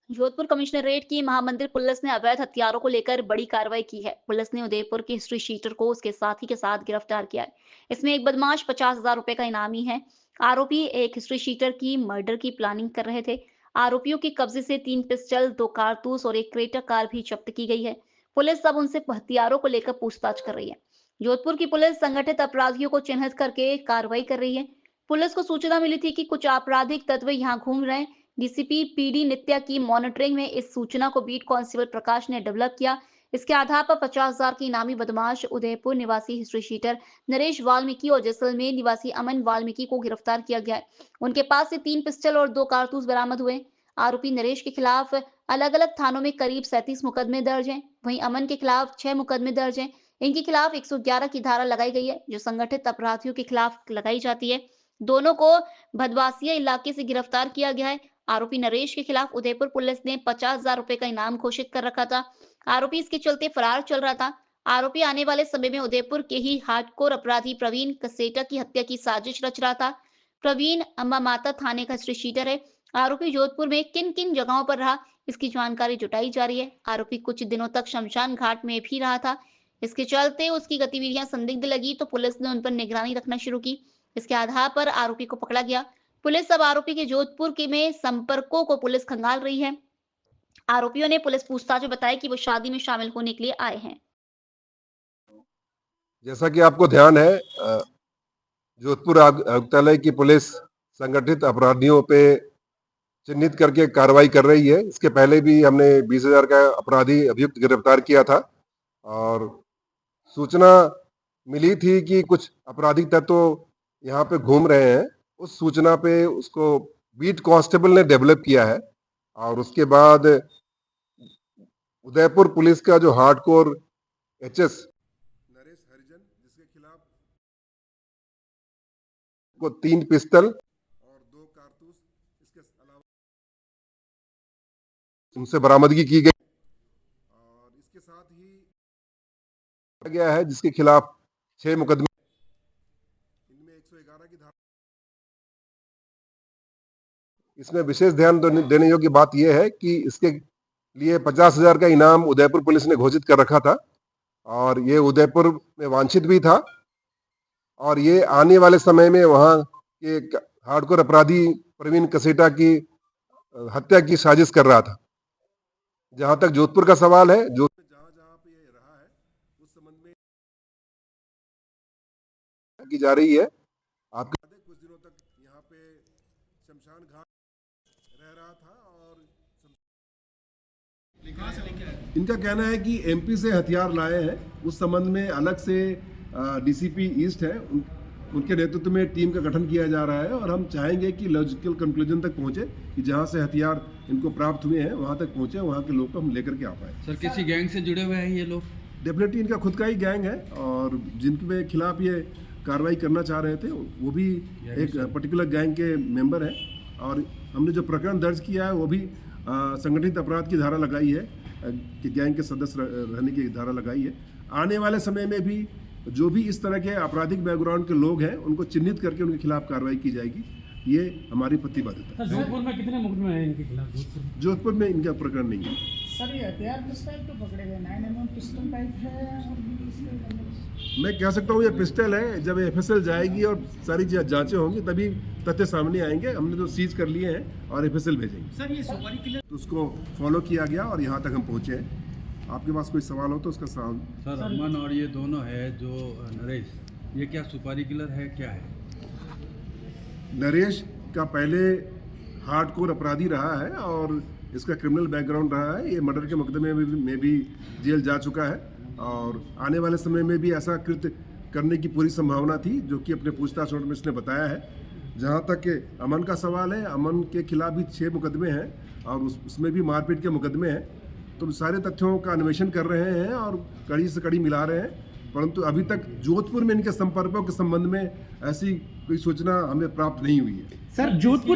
Jodhpur commissionerate की Mahamandir police ने अवैध हथियारों को लेकर बड़ी कार्रवाई की है। पुलिस ने उदयपुर के हिस्ट्री शीटर को उसके साथी के साथ गिरफ्तार किया है। इसमें एक बदमाश 50,000 रुपए का इनामी है। आरोपी एक हिस्ट्री शीटर की मर्डर की प्लानिंग कर रहे थे। आरोपियों के कब्जे से 3 पिस्टल, 2 कारतूस और एक क्रेटा कार भी जब्त की गई है। पुलिस अब उनसे हथियारों को लेकर पूछताछ कर रही है। जोधपुर की पुलिस संगठित अपराधियों को चिन्हित करके कार्रवाई कर रही है। पुलिस को सूचना मिली थी कि कुछ आपराधिक तत्व यहाँ घूम रहे हैं। डीसीपी पीडी नित्या की मॉनिटरिंग में इस सूचना को बीट कांस्टेबल प्रकाश ने डेवलप किया। इसके आधार पर 50,000 की इनामी बदमाश उदयपुर निवासी हिस्ट्री शीटर नरेश वाल्मीकि और जैसलमेर निवासी अमन वाल्मीकि को गिरफ्तार किया गया है। उनके पास से 3 पिस्टल और 2 कारतूस बरामद हुए। आरोपी नरेश के खिलाफ अलग अलग थानों में करीब 37 मुकदमे दर्ज हैं। वहीं अमन के खिलाफ 6 मुकदमे दर्ज हैं। इनके खिलाफ 111 की धारा लगाई गई है, जो संगठित अपराधियों के खिलाफ लगाई जाती है। दोनों को भदवासिया इलाके से गिरफ्तार किया गया है। आरोपी नरेश के खिलाफ उदयपुर पुलिस ने 50,000 रुपए का इनाम घोषित कर रखा था। आरोपी इसके चलते फरार चल रहा था। आरोपी आने वाले समय में उदयपुर के ही हार्डकोर अपराधी प्रवीण कसेटा की हत्या की साजिश रच रहा था। प्रवीण अम्बा माता थाने का हिस्ट्री शीटर है। आरोपी जोधपुर में किन किन जगहों पर रहा, इसकी जानकारी जुटाई जा रही है। आरोपी कुछ दिनों तक शमशान घाट में भी रहा था। इसके चलते उसकी गतिविधियां संदिग्ध लगी तो पुलिस ने उन पर निगरानी रखना शुरू की। इसके आधार पर आरोपी को पकड़ा गया। पुलिस अब आरोपी के जोधपुर के में संपर्कों को पुलिस खंगाल रही है। आरोपियों ने पुलिस पूछताछ में बताया कि वो शादी में शामिल होने के लिए आए हैं। जैसा कि आपको ध्यान है, जोधपुर आयुक्तालय की पुलिस संगठित अपराधियों पे चिन्हित करके कार्रवाई कर रही है। इसके पहले भी हमने 20,000 का अपराधी अभियुक्त गिरफ्तार किया था और सूचना मिली थी कि कुछ आपराधिक तत्व यहाँ पे घूम रहे हैं। उस सूचना पे उसको बीट कांस्टेबल ने डेवलप किया है और उसके बाद उदयपुर पुलिस का जो हार्डकोर एचएस नरेश हरिजन, जिसके खिलाफ को 3 पिस्टल और 2 कारतूस इसके अलावा उनसे बरामदगी की गई और इसके साथ ही गया है, जिसके खिलाफ 6 मुकदमे, इनमें 111 की धारा। इसमें विशेष ध्यान देने योग्य बात यह है कि इसके लिए 50,000 का इनाम उदयपुर पुलिस ने घोषित कर रखा था और ये उदयपुर में वांछित भी था और ये आने वाले समय में वहां के हार्डकोर अपराधी प्रवीण कसेटा की हत्या की साजिश कर रहा था। जहां तक जोधपुर का सवाल है, जोधपुर जहां जहां पे ये रहा है उस संबंध में की जा रही है। आपके कुछ दिनों तक यहाँ पे शमशान घाट रह रहा था और इनका कहना है कि एमपी से हथियार लाए हैं। उस संबंध में अलग से डीसीपी ईस्ट है, उनके नेतृत्व में टीम का गठन किया जा रहा है और हम चाहेंगे कि लॉजिकल कंक्लूजन तक पहुंचे कि जहां से हथियार इनको प्राप्त हुए हैं वहां तक पहुंचे, वहां के लोग को हम लेकर के आ पाए। सर, किसी गैंग से जुड़े हुए हैं ये लोग? डेफिनेटली इनका खुद का ही गैंग है और जिनके खिलाफ ये कार्रवाई करना चाह रहे थे वो भी एक पर्टिकुलर गैंग के मेंबर हैं और हमने जो प्रकरण दर्ज किया है वो भी संगठित अपराध की धारा लगाई है कि गैंग के सदस्य रहने की धारा लगाई है। आने वाले समय में भी जो भी इस तरह के आपराधिक बैकग्राउंड के लोग हैं उनको चिन्हित करके उनके खिलाफ कार्रवाई की जाएगी। ये हमारी प्रतिबद्धता है। जोधपुर में कितने मुकदमे हैं इनके खिलाफ? जोधपुर में इनका प्रकरण नहीं है। सर, ये हथियार किस टाइप के पकड़े गए? 9mm पिस्टल टाइप है और मैं कह सकता हूँ ये पिस्टल है। जब एफएसएल जाएगी और सारी जांचें होंगी तभी तथ्य सामने आएंगे। हमने तो सीज कर लिए हैं और एफएसएल भेजेंगे। सर, ये सुपारी किलर तो उसको फॉलो किया गया और यहाँ तक हम पहुँचे हैं। आपके पास कोई सवाल हो तो उसका सवाल। सर, अमन और ये दोनों है जो नरेश, ये क्या सुपारी किलर है, क्या है? नरेश का पहले हार्डकोर अपराधी रहा है और इसका क्रिमिनल बैकग्राउंड रहा है। ये मर्डर के मुकदमे में भी जेल जा चुका है और आने वाले समय में भी ऐसा कृत्य करने की पूरी संभावना थी, जो कि अपने पूछताछ में इसने बताया है। जहां तक अमन का सवाल है, अमन के खिलाफ भी 6 मुकदमे हैं और उसमें भी मारपीट के मुकदमे हैं। तो सारे तथ्यों का अन्वेषण कर रहे हैं और कड़ी से कड़ी मिला रहे हैं, परंतु अभी तक जोधपुर में इनके संपर्कों के संबंध में ऐसी कोई सूचना हमें प्राप्त नहीं हुई है। सर, जोधपुर